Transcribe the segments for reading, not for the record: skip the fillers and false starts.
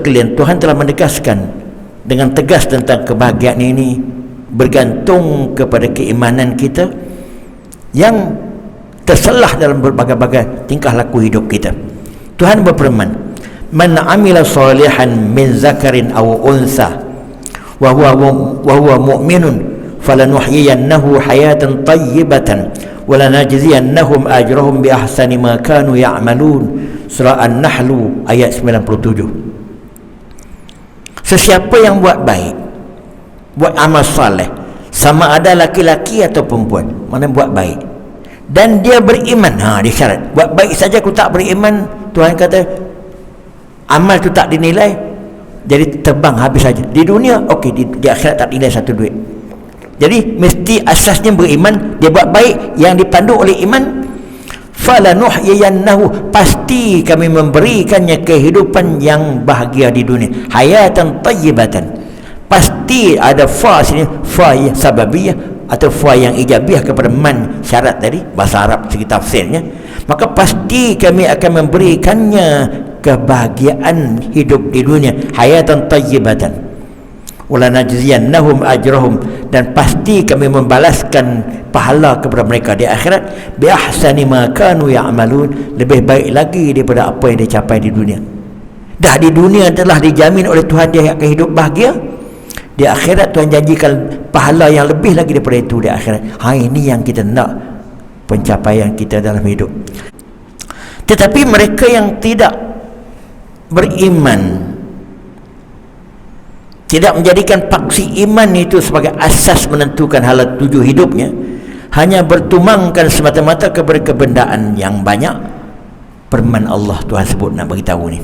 Kalian, Tuhan telah menegaskan dengan tegas tentang kebahagiaan ini bergantung kepada keimanan kita yang terselah dalam berbagai-bagai tingkah laku hidup kita. Tuhan berfirman, "Man 'amila salihan min zakarin aw unsa wa huwa mu'minun falanuhyiyannahu hayatan tayyibatan wa lanajziyannahum ajrahum bi ahsani ma kanu ya'malun." Surah An-Nahl ayat 97. Sesiapa yang buat baik, buat amal saleh, sama ada laki-laki atau perempuan, mana buat baik, dan dia beriman, dia syarat. Buat baik saja aku tak beriman, Tuhan kata amal tu tak dinilai, jadi terbang habis saja. Di dunia okey, di akhirat tak nilai satu duit. Jadi mesti asasnya beriman, dia buat baik yang dipandu oleh iman. Falanuhyiyannahu, pasti kami memberikannya kehidupan yang bahagia di dunia, hayatan tayyibatan. Pasti ada fa sini, fa sababiyah atau fa yang ijabiah kepada man syarat tadi, bahasa Arab segi tafsirnya. Maka pasti kami akan memberikannya kebahagiaan hidup di dunia, hayatan tayyibatan. Wala najziyannahum ajrahum, dan pasti kami membalaskan pahala kepada mereka di akhirat bi ahsani ma kanu ya'malun, lebih baik lagi daripada apa yang dicapai di dunia. Dah di dunia telah dijamin oleh Tuhan dia akan hidup bahagia, di akhirat Tuhan janjikan pahala yang lebih lagi daripada itu di akhirat. Ini yang kita nak, pencapaian kita dalam hidup. Tetapi mereka yang tidak beriman, tidak menjadikan paksi iman itu sebagai asas menentukan hala tuju hidupnya, hanya bertumangkan semata-mata kepada kebendaan yang banyak. Firman Allah, Tuhan sebut nak beritahu ni,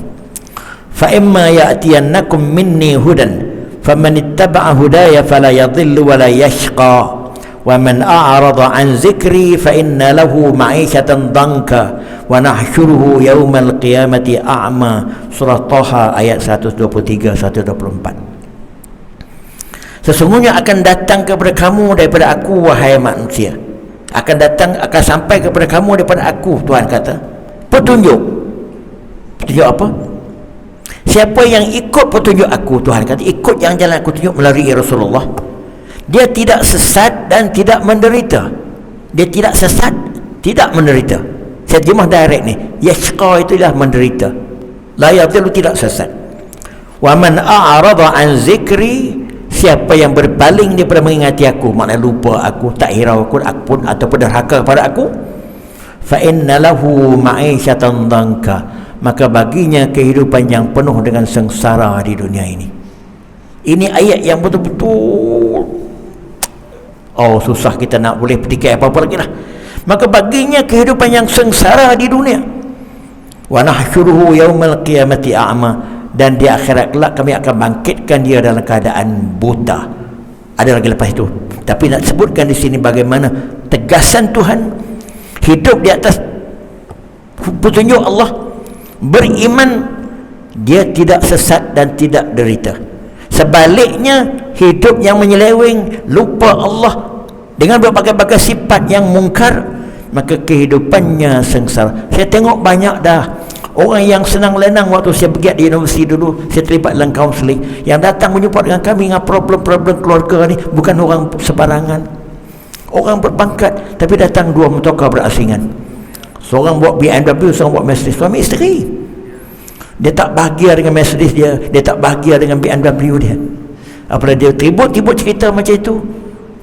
fa imma ya'tiyannakum minni hudan faman ittaba'a hudaya fala yadhillu wa la yashqa wa man a'rada an zikri fa inna lahu ma'ishatan danka wa nahsyuruhu yaumal qiyamati a'ma. Surah Taha ayat 123-124. Sesungguhnya akan datang kepada kamu daripada aku, wahai manusia, akan sampai kepada kamu daripada aku, Tuhan kata, petunjuk. Petunjuk apa? Siapa yang ikut petunjuk aku, Tuhan kata, ikut yang jalan aku tunjuk melalui Rasulullah, dia tidak sesat dan tidak menderita. Dia tidak sesat, tidak menderita. Saya terjemah direct ni, yashqa itulah menderita, la yadhillu tidak sesat. Wa man a'rada an zikri, siapa yang berpaling daripada mengingati aku, maknanya lupa aku, tak hirau aku pun ataupun derhaka kepada aku, fa inna lahu ma'isyatan dhanka, maka baginya kehidupan yang penuh dengan sengsara di dunia ini. Ini ayat yang betul-betul susah kita nak boleh petikai apa-apa lagi lah. Maka baginya kehidupan yang sengsara di dunia. Wa nahsyuruhu yaumal qiyamati a'ma, dan di akhirat kelak kami akan bangkitkan dia dalam keadaan buta. Ada lagi lepas itu, tapi nak sebutkan di sini bagaimana tegasan Tuhan hidup di atas petunjuk Allah, beriman, dia tidak sesat dan tidak derita. Sebaliknya hidup yang menyeleweng, lupa Allah dengan berbagai-bagai sifat yang mungkar, maka kehidupannya sengsara. Saya tengok banyak dah orang yang senang lenang. Waktu saya pergi di universiti dulu, saya terlibat dalam kaunseling, yang datang menjumpa dengan kami dengan problem-problem keluarga ni bukan orang sebarangan, orang berpangkat, tapi datang dua motorkar berasingan. Seorang buat BMW, seorang buat Mercedes, suami isteri. Dia tak bahagia dengan Mercedes dia tak bahagia dengan BMW dia. Apabila dia tribut cerita macam itu,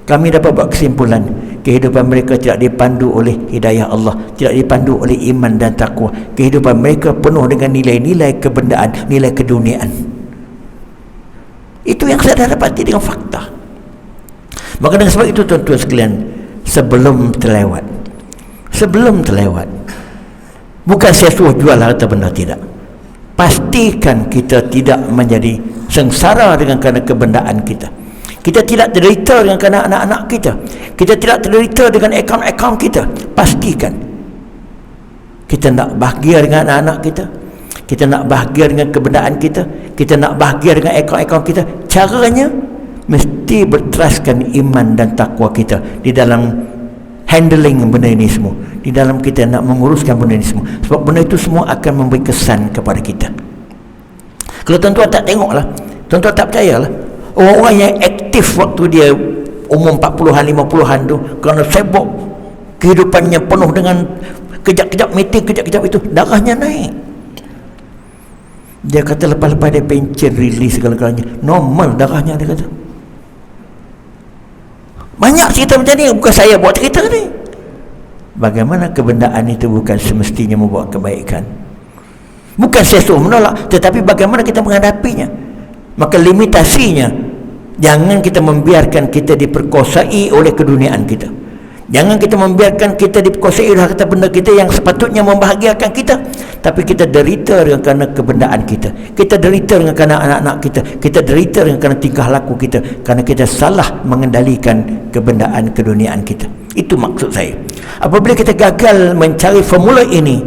kami dapat buat kesimpulan, kehidupan mereka tidak dipandu oleh hidayah Allah, tidak dipandu oleh iman dan takwa. Kehidupan mereka penuh dengan nilai-nilai kebendaan, nilai keduniaan. Itu yang saya dah dapati dengan fakta. Maka dengan sebab itu, tuan-tuan sekalian, sebelum terlewat, bukan saya suruh jual harta benda, tidak. Pastikan kita tidak menjadi sengsara dengan kerana kebendaan kita. Kita tidak terderita dengan kerana anak-anak kita. Kita tidak terderita dengan akaun-akaun kita. Pastikan kita nak bahagia dengan anak-anak kita. Kita nak bahagia dengan kebendaan kita. Kita nak bahagia dengan akaun-akaun kita. Caranya mesti berteraskan iman dan takwa kita di dalam handling benda ini semua, di dalam kita nak menguruskan benda ini semua. Sebab benda itu semua akan memberi kesan kepada kita. Kalau tuan-tuan tak tengok lah, tuan-tuan tak percaya lah, orang-orang yang aktif waktu dia umur 40-an 50-an tu, kerana sibuk kehidupannya penuh dengan kejap-kejap meeting, kejap-kejap itu, darahnya naik. Dia kata lepas-lepas dia pencen release segala-galanya, normal darahnya, dia kata. Banyak cerita macam ni, bukan saya buat cerita ni. Bagaimana kebendaan itu bukan semestinya membawa kebaikan. Bukan saya suruh menolak, tetapi bagaimana kita menghadapinya. Maka limitasinya, jangan kita membiarkan kita diperkosai oleh keduniaan kita. Jangan kita membiarkan kita diperkosai oleh harta benda kita yang sepatutnya membahagiakan kita, tapi kita derita dengan kerana kebendaan kita. Kita derita dengan kerana anak-anak kita. Kita derita dengan kerana tingkah laku kita, kerana kita salah mengendalikan kebendaan keduniaan kita. Itu maksud saya. Apabila kita gagal mencari formula ini,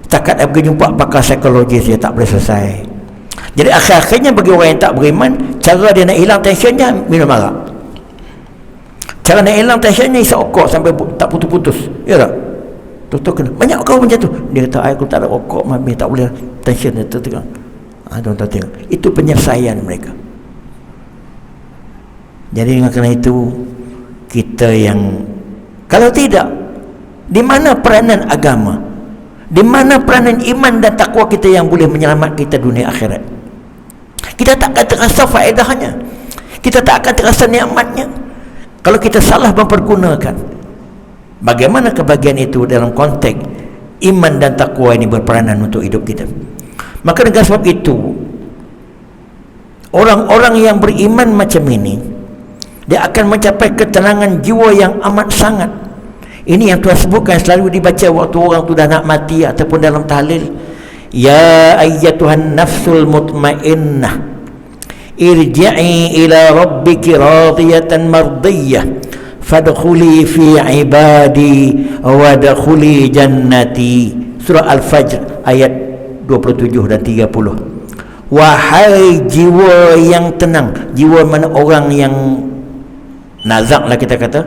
setakat pergi jumpa pakar psikologis, dia tak boleh selesai. Jadi akhir-akhirnya bagi orang yang tak beriman, cara dia nak hilang tensionnya minum arak. Cara nak hilang tensionnya isap rokok sampai tak putus-putus. Ya tak? Tuan-tuan kena. Banyak kau macam tu. Dia kata, aku tak ada rokok, mami tak boleh, tension dia tertegang. Tuan-tuan tengok. Itu penyelesaian mereka. Jadi dengan kerana itu, kita yang, kalau tidak, di mana peranan agama? Di mana peranan iman dan takwa kita yang boleh menyelamatkan kita dunia akhirat? Kita tak akan terasa faedahnya. Kita tak akan terasa nikmatnya kalau kita salah mempergunakan. Bagaimana kebahagiaan itu dalam konteks iman dan takwa ini berperanan untuk hidup kita? Maka dengan sebab itu, orang-orang yang beriman macam ini, dia akan mencapai ketenangan jiwa yang amat sangat. Ini yang Tuhan sebutkan selalu dibaca waktu orang tu dah nak mati ataupun dalam tahlil. Ya ayyatuhan nafsul mutmainnah, irji'i ila rabbiki radiyatan mardiyah, fadkhuli fi ibadi wadkhuli jannati. Surah Al-Fajr ayat 27 dan 30. Wahai jiwa yang tenang, jiwa mana orang yang nazak lah kita kata.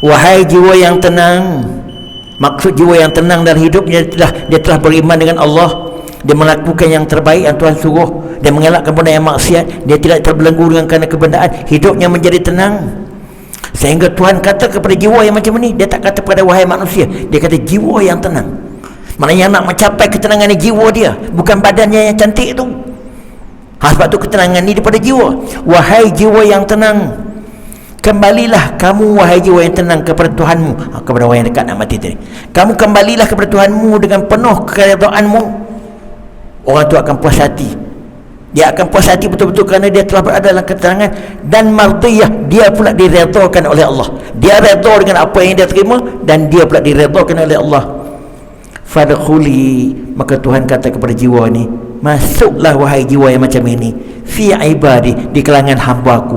Wahai jiwa yang tenang, maksud jiwa yang tenang dalam hidupnya dia telah beriman dengan Allah, dia melakukan yang terbaik yang Tuhan suruh, dia mengelakkan benda yang maksiat, dia tidak terbelenggu dengan kerana kebendaan, hidupnya menjadi tenang. Sehingga Tuhan kata kepada jiwa yang macam ni, dia tak kata kepada wahai manusia, dia kata jiwa yang tenang. Maknanya yang nak mencapai ketenangan ni jiwa dia, bukan badannya yang cantik tu. Sebab tu ketenangan ni daripada jiwa. Wahai jiwa yang tenang, kembalilah kamu wahai jiwa yang tenang kepada Tuhanmu. Kepada orang yang dekat nak mati tadi, kamu kembalilah kepada Tuhanmu dengan penuh keredaanmu. Orang tu akan puas hati. Dia akan puas hati betul-betul kerana dia telah berada dalam ketenangan dan mardiyah, dia pula diredakan oleh Allah. Dia redha dengan apa yang dia terima dan dia pula diredakan oleh Allah. Fadkhuli, maka Tuhan kata kepada jiwa ni, masuklah wahai jiwa yang macam ini, fi ibadi, di kalangan hamba-Ku.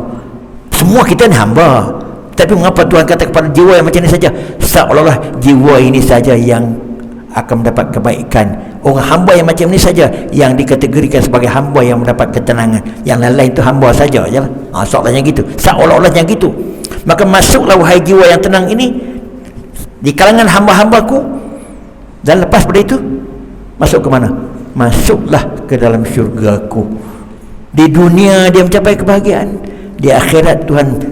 Semua kita ni hamba, tapi mengapa Tuhan kata kepada jiwa yang macam ni saja? Seolah-olah jiwa ini saja yang akan mendapat kebaikan. Orang hamba yang macam ni saja yang dikategorikan sebagai hamba yang mendapat ketenangan. Yang lain-lain itu hamba saja je lah. Seolah-olahnya gitu. Seolah-olahnya gitu. Maka masuklah wahai jiwa yang tenang ini di kalangan hamba-hamba-Ku. Dan lepas pada itu, masuk ke mana? Masuklah ke dalam syurga-Ku. Di dunia dia mencapai kebahagiaan, di akhirat Tuhan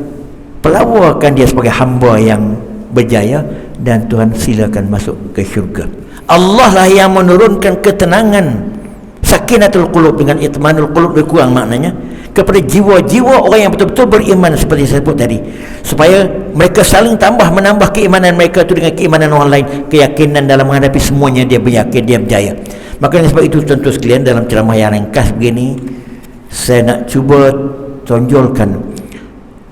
pelawakan dia sebagai hamba yang berjaya, dan Tuhan silakan masuk ke syurga. Allah lah yang menurunkan ketenangan, sakinatul qulub dengan itmanul qulub, lebih kurang maknanya, kepada jiwa-jiwa orang yang betul-betul beriman seperti saya sebut tadi, supaya mereka saling menambah keimanan mereka itu dengan keimanan orang lain, keyakinan dalam menghadapi semuanya dia beryakin, dia berjaya. Maka sebab itu tuan-tuan sekalian, dalam ceramah yang ringkas begini, saya nak cuba tonjolkan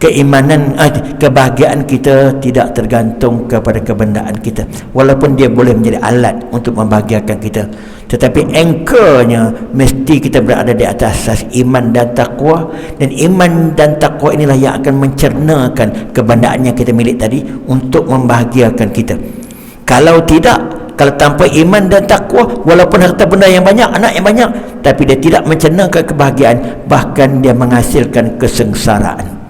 keimanan, kebahagiaan kita tidak tergantung kepada kebendaan kita, walaupun dia boleh menjadi alat untuk membahagiakan kita, tetapi anchornya mesti kita berada di atas asas iman dan takwa. Dan iman dan takwa inilah yang akan mencernakan kebendaan yang kita milik tadi untuk membahagiakan kita. Kalau tidak, kalau tanpa iman dan takwa, walaupun harta benda yang banyak, anak yang banyak, tapi dia tidak mencernakan kebahagiaan, bahkan dia menghasilkan kesengsaraan.